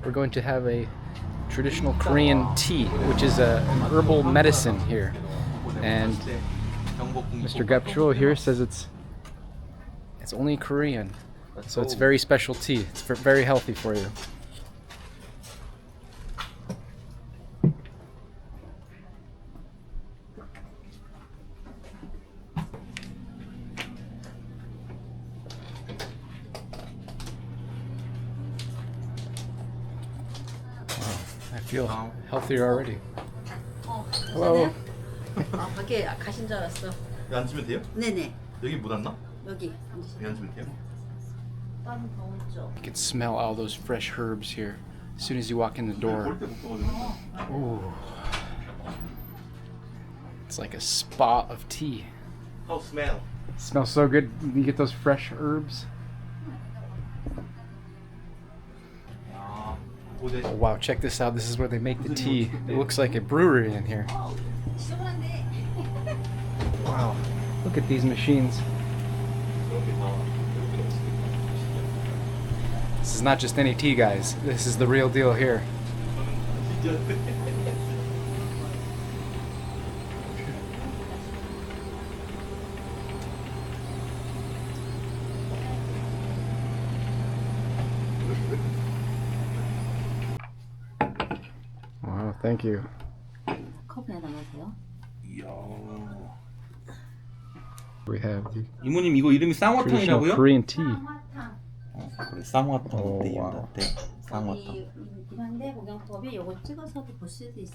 we're going to have a traditional Korean tea, which is an herbal medicine here. And Mr. Gapchul here says it's only Korean, so it's very special tea. It's very healthy for you. I feel healthier already. Hello. 밖에 가신 줄 알았어. 여기 앉으면 돼요? 네네. 여기 못 앉나? 여기 여기 앉으면 돼요? 땀 더운 쪽. You can smell all those fresh herbs here as soon as you walk in the door. Ooh. It's like a spa of tea. How smell? It smells so good. You get those fresh herbs. Oh, wow, check this out. This is where they make the tea. It looks like a brewery in here. Wow, look at these machines. This is not just any tea, guys. This is the real deal here. Wow, thank you. 컵에 담으세요. We have the 이모님 이거 이름이 traditional 쌍화탕이라고요? Korean tea. 그래 쌍화탕 오, 때 와우. 때 쌍화탕. 이긴 한데 고경법이 요거 찍어서도 볼 수도 있어.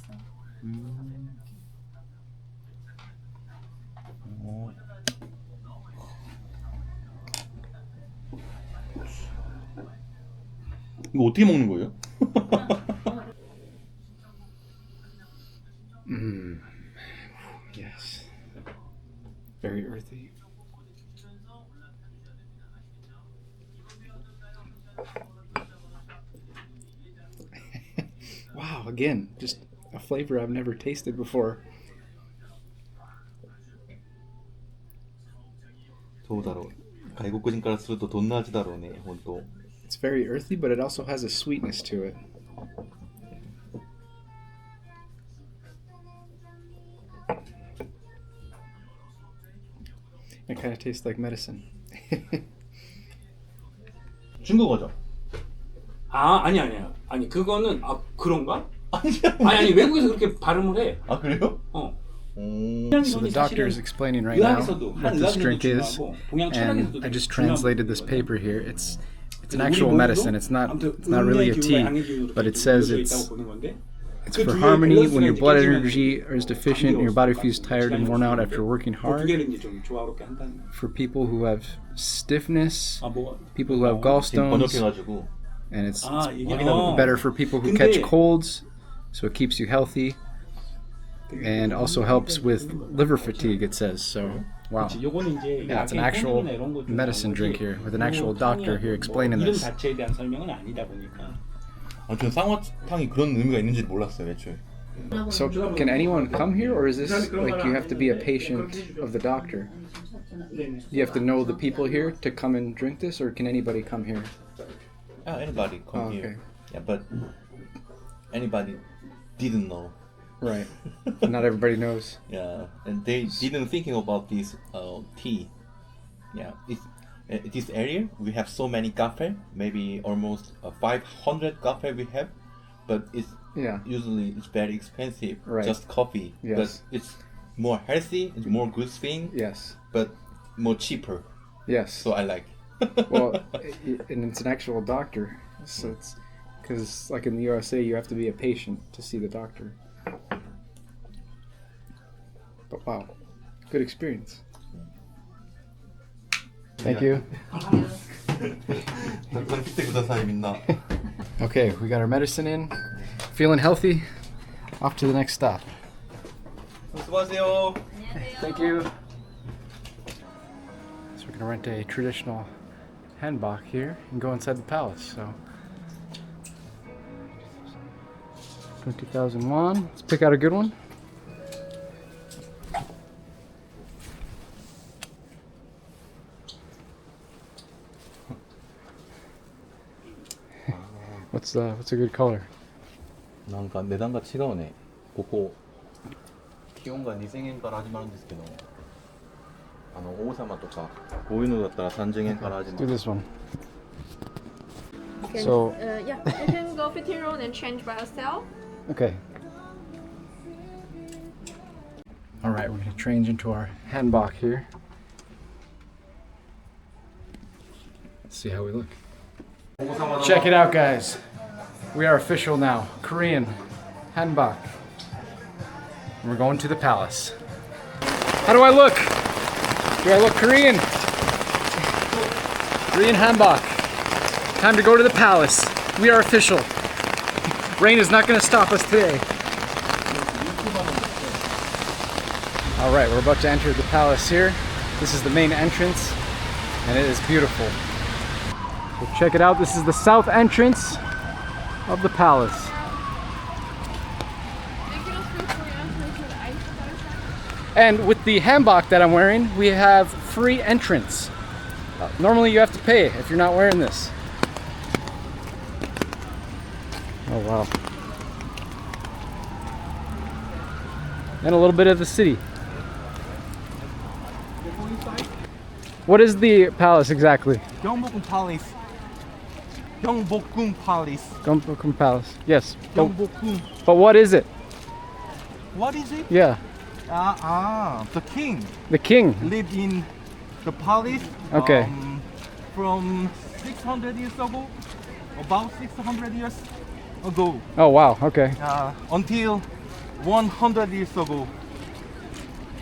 오. 이거 어떻게 먹는 거예요? Yes. Very earthy. Wow, again, just a flavor I've never tasted before. そうだろう。外国人からするとどんな味だろうね、本当。It's very earthy, but it also has a sweetness to it. It kind of tastes like medicine. 중국어죠? 아니 그거는 그런가? 아니 외국에서 그렇게 발음을 해. 아 그래요? So the doctor is explaining right now what this drink is, and I just translated this paper here. It's an actual medicine. It's not really a tea, but it says it's for harmony when your blood energy is deficient and your body feels tired and worn out after working hard. For people who have stiffness, people who have gallstones, 번역해가지고 and it's better for people who catch colds, so it keeps you healthy, and also helps with liver fatigue, it says. So, wow. Yeah, it's an actual medicine drink here, with an actual doctor here explaining this. 전 쌍화탕이 그런 의미가 있는지 몰랐어요, 애초에. So, can anyone come here, or is this like you have to be a patient of the doctor? You have to know the people here to come and drink this, or can anybody come here? Anybody come Okay. here. Yeah, but anybody didn't know. Right. Not everybody knows. Yeah, and they didn't thinking about this tea. Yeah, this area we have so many cafe, maybe almost 500 cafe we have, but it's usually it's very expensive. Right. Just coffee. Yes. But it's more healthy. It's more good thing. Yes. But more cheaper. Yes. So I like. Well, and it's an actual doctor, so it's because like in the USA you have to be a patient to see the doctor. But wow, good experience. Thank you. Okay, we got our medicine in, feeling healthy. Off to the next stop. 수고하세요. Thank you. So we're gonna rent a traditional Hanbok here and go inside the palace. So 20,000 won. Let's pick out a good one. What's a good color? なんか値段が違うね。ここ気温が2000円から始まるんですけど、王様とかこういうのだったら3000円から始ま Do る。 this one. You can, So- yeah, you can go fitting room and change by yourself. Okay. All right, we're gonna change into our Hanbok here. Let's see how we look. Check it out, guys. We are official now. Korean Hanbok. We're going to the palace. How do I look? Do I look Korean? Korean Hanbok. Time to go to the palace. We are official. Rain is not going to stop us today. All right, we're about to enter the palace here. This is the main entrance, and it is beautiful. So check it out. This is the south entrance of the palace. And with the hanbok that I'm wearing, we have free entrance. Normally you have to pay if you're not wearing this. Oh wow. And a little bit of the city. What is the palace exactly? Gyeongbokgung Palace. Gyeongbokgung Palace. Gyeongbokgung Palace. Yes. Gyeongbokgung. But what is it? What is it? Yeah. The king The king. lived in the palace. Okay. From 600 years ago, about 600 years ago, Oh wow. Okay. until 100 years ago.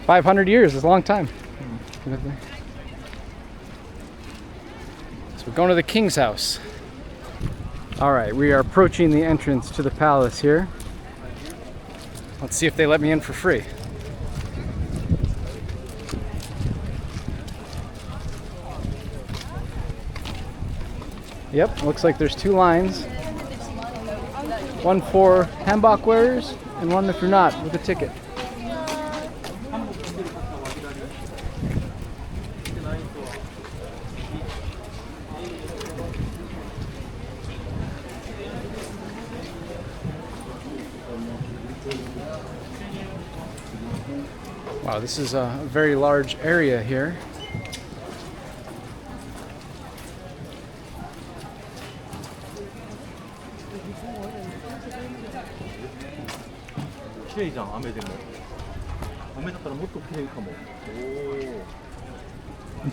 500 years is a long time. So we're going to the king's house. All right, we are approaching the entrance to the palace here. Let's see if they let me in for free. Yep, looks like there's two lines. One for hanbok wearers and one if you're not, with a ticket. Wow, this is a very large area here.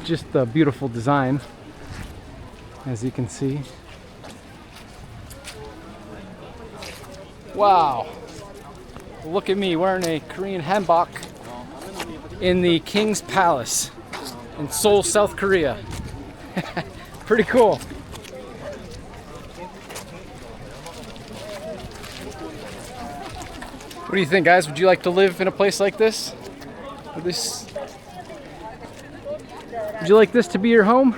Just a beautiful design, as you can see. Wow! Look at me wearing a Korean hanbok in the King's Palace in Seoul, South Korea. Pretty cool. What do you think, guys? Would you like to live in a place like this? Would you like this to be your home?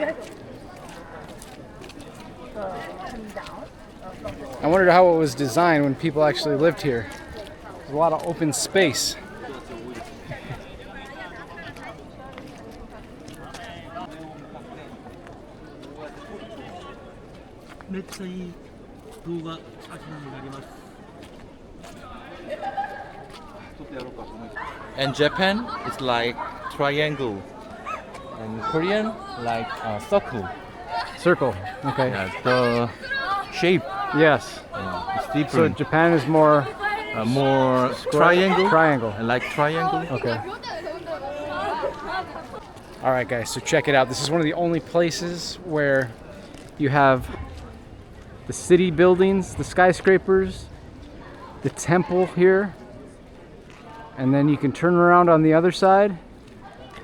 I wondered how it was designed when people actually lived here. There's a lot of open space. And Japan is like triangle, and Korean like circle. Circle. Okay. Yeah, the shape Yes. is So different. Japan is more More triangle. triangle. I like triangle. Okay. All right, guys. So check it out. This is one of the only places where you have the city buildings, the skyscrapers, the temple here, and then you can turn around on the other side,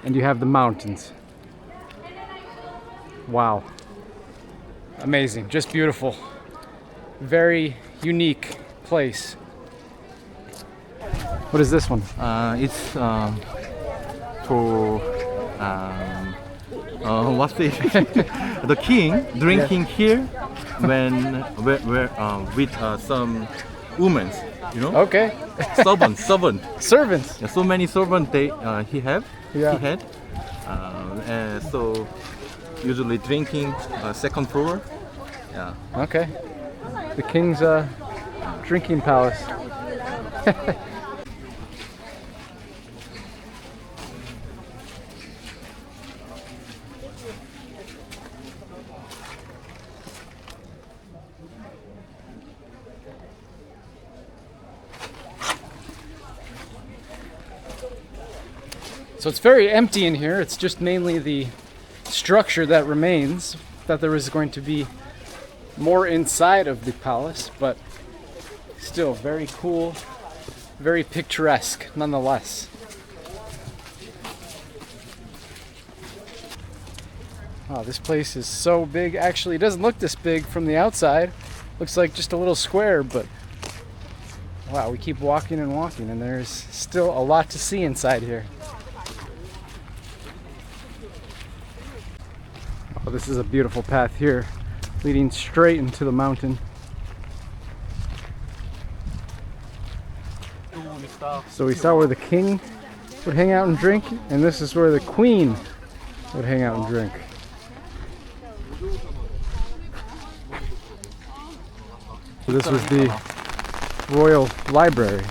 and you have the mountains. Wow. Amazing. Just beautiful. Very unique place. What is this one? It's for what's the the king drinking here when with some women, you know. Okay. Servant. Servants. Yeah, so many servants he had. Yeah. And so usually drinking second floor. Yeah. Okay. The king's drinking palace. So it's very empty in here. It's just mainly the structure that remains. Thought there was going to be more inside of the palace, but still very cool, very picturesque nonetheless. Wow, this place is so big. Actually, it doesn't look this big from the outside. Looks like just a little square, but wow, we keep walking and walking, and there's still a lot to see inside here. Oh, this is a beautiful path here, leading straight into the mountain. So we saw where the king would hang out and drink, and this is where the queen would hang out and drink. So this was the royal library.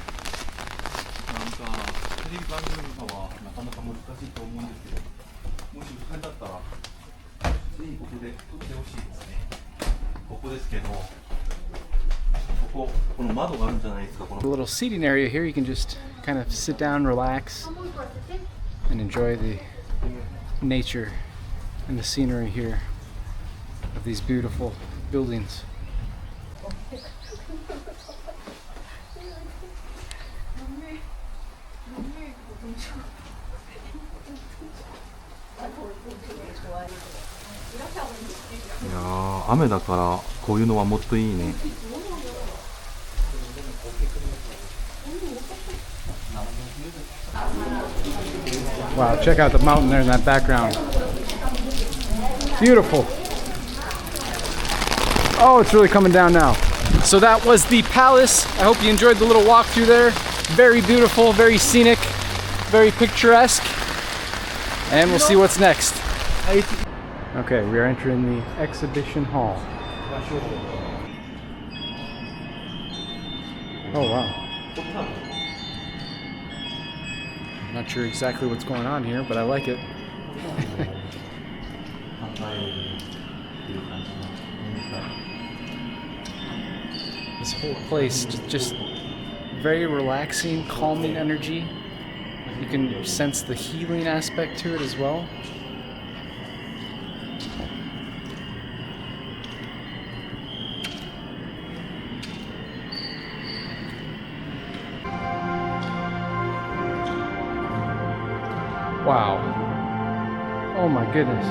A little seating area here. You can just kind of sit down, relax, and enjoy the nature and the scenery here of these beautiful buildings. 야, 雨だからこういうのはもっといいね。 Wow, check out the mountain there in that background. Beautiful. Oh, it's really coming down now. So that was the palace. I hope you enjoyed the little walk through there. Very beautiful, very scenic, very picturesque. And we'll see what's next. Okay, we are entering the exhibition hall. Oh wow. Not sure exactly what's going on here, but I like it. This whole place just very relaxing, calming energy. You can sense the healing aspect to it as well. Wow. Oh my goodness.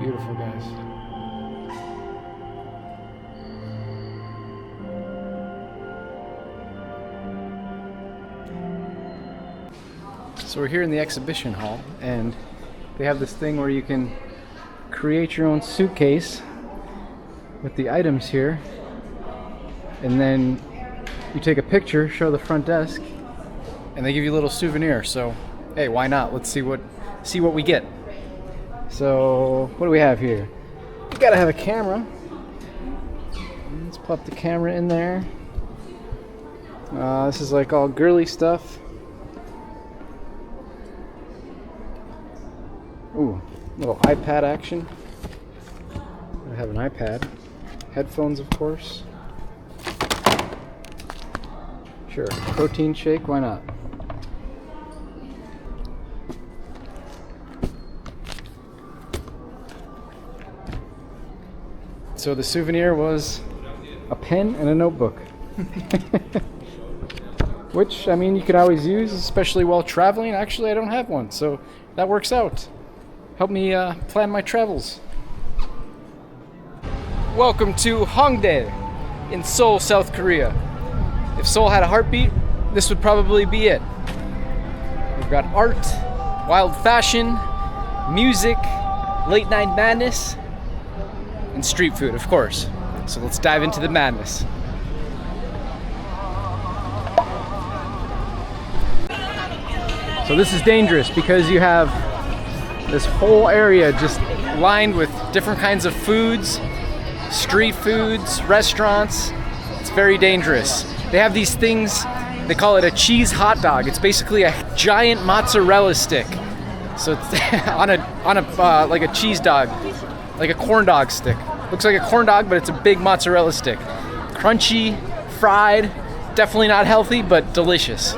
Beautiful, guys. So we're here in the exhibition hall, and they have this thing where you can create your own suitcase with the items here, and then you take a picture, show the front desk, and they give you a little souvenir. So hey, why not? Let's see what we get. So what do we have here? You gotta have a camera. Let's pop the camera in there. This is like all girly stuff. Ooh, little iPad action. I have an iPad. Headphones, of course. Sure, protein shake, why not? So the souvenir was a pen and a notebook. Which, I mean, you could always use, especially while traveling. Actually, I don't have one, so that works out. Help me plan my travels. Welcome to Hongdae in Seoul, South Korea. if Seoul had a heartbeat, this would probably be it. We've got art, wild fashion, music, late night madness, and street food, of course. So let's dive into the madness. So this is dangerous because you have this whole area just lined with different kinds of foods, street foods, restaurants. It's very dangerous. They have these things, they call it a cheese hot dog. It's basically a giant mozzarella stick. So it's on a like a cheese dog, like a corn dog stick. Looks like a corn dog, but it's a big mozzarella stick. Crunchy, fried, definitely not healthy, but delicious.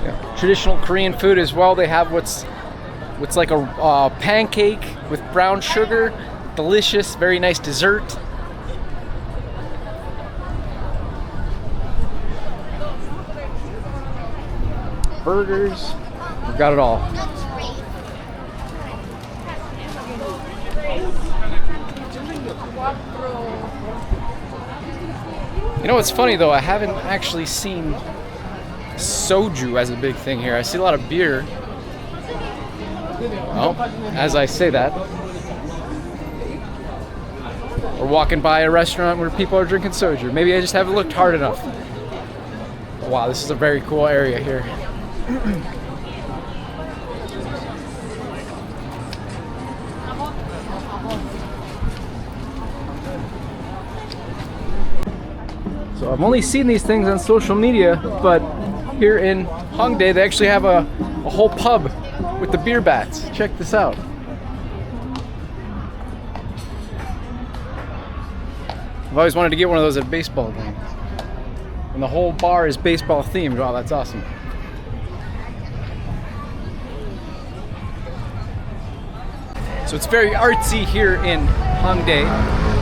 Yeah. Traditional Korean food as well. They have what's like a pancake with brown sugar. Delicious, very nice dessert. Burgers, we've got it all. You know what's funny though, I haven't actually seen soju as a big thing here. I see a lot of beer. Well, as I say that, we're walking by a restaurant where people are drinking soju. Maybe I just haven't looked hard enough. Wow, this is a very cool area here. So I've only seen these things on social media, but here in Hongdae they actually have a whole pub with the beer bats. Check this out. I've always wanted to get one of those at a baseball game. And the whole bar is baseball themed. Wow, that's awesome. So it's very artsy here in Hongdae,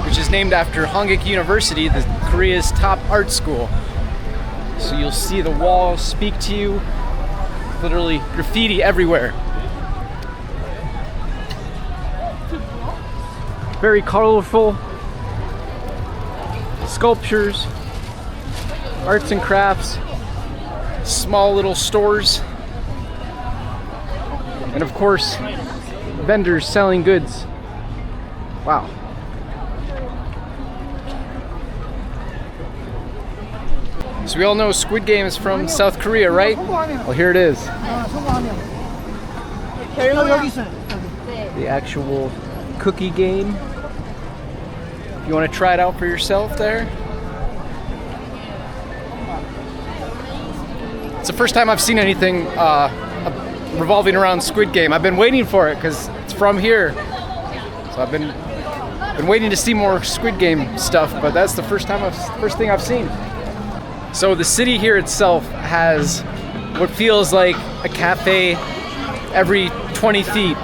which is named after Hanbok University, Korea's top art school. So you'll see the walls speak to you, literally graffiti everywhere. Very colorful sculptures, arts and crafts, small little stores, and of course, vendors selling goods. Wow. So we all know Squid Game is from South Korea, right? Well, here it is. The actual cookie game. If you want to try it out for yourself there. It's the first time I've seen anything revolving around Squid Game. I've been waiting for it because it's from here. So I've been waiting to see more Squid Game stuff, but that's the first thing I've seen. So the city here itself has what feels like a cafe every 20 feet.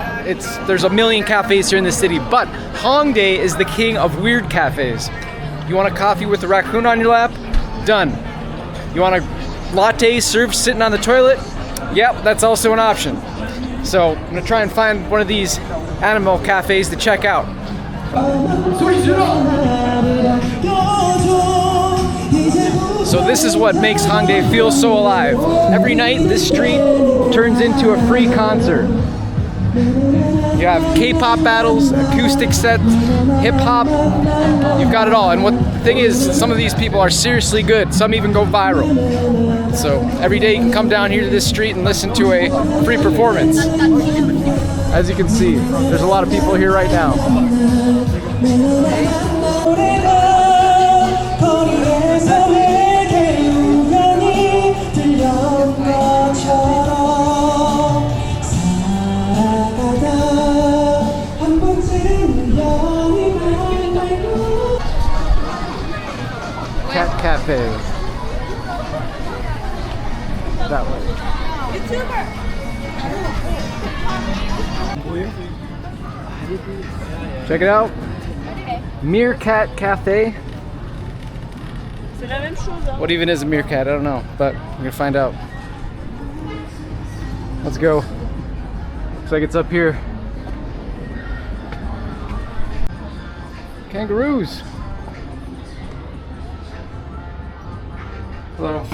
There's a million cafes here in the city, but Hongdae is the king of weird cafes. You want a coffee with a raccoon on your lap? Done. You want a latte served sitting on the toilet? Yep, that's also an option. So I'm gonna try and find one of these animal cafes to check out. So this is what makes Hongdae feel so alive. Every night this street turns into a free concert. You have K-pop battles, acoustic sets, hip-hop, you've got it all. And what the thing is, some of these people are seriously good. Some even go viral. So every day you can come down here to this street and listen to a free performance. As you can see, there's a lot of people here right now. Cat Cafe. That way. Check it out. Meerkat Cafe. What even is a meerkat? I don't know, but we're gonna find out. Let's go. Looks like it's up here. Kangaroos. Hello.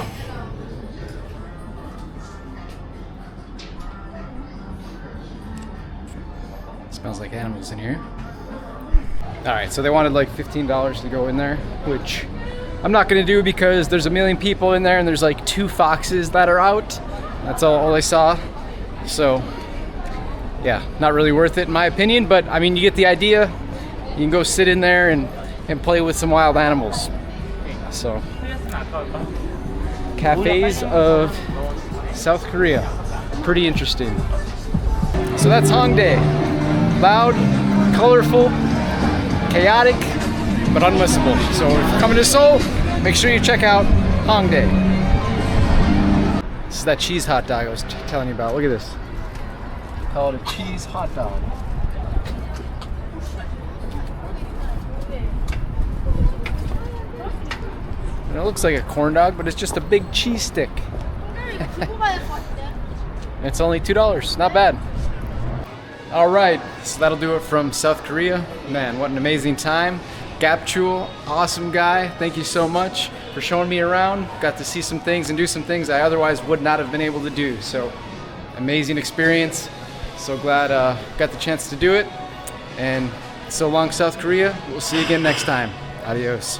Smells like animals in here. Alright, so they wanted like $15 to go in there, which I'm not gonna do because there's a million people in there and there's like 2 foxes that are out. That's all I saw. So, yeah, not really worth it in my opinion, but I mean, you get the idea. You can go sit in there and play with some wild animals. So, cafes of South Korea. Pretty interesting. So that's Hongdae. Loud, colorful, chaotic, but unmissable. So if you're coming to Seoul, make sure you check out Hongdae. This is that cheese hot dog I was telling you about. Look at this. Call it a cheese hot dog. And it looks like a corn dog, but it's just a big cheese stick. It's only $2. Not bad. All right, so that'll do it from South Korea. Man, what an amazing time. Gapchul, awesome guy. Thank you so much for showing me around. Got to see some things and do some things I otherwise would not have been able to do. So, amazing experience. So glad got the chance to do it. And so long, South Korea. We'll see you again next time. Adios.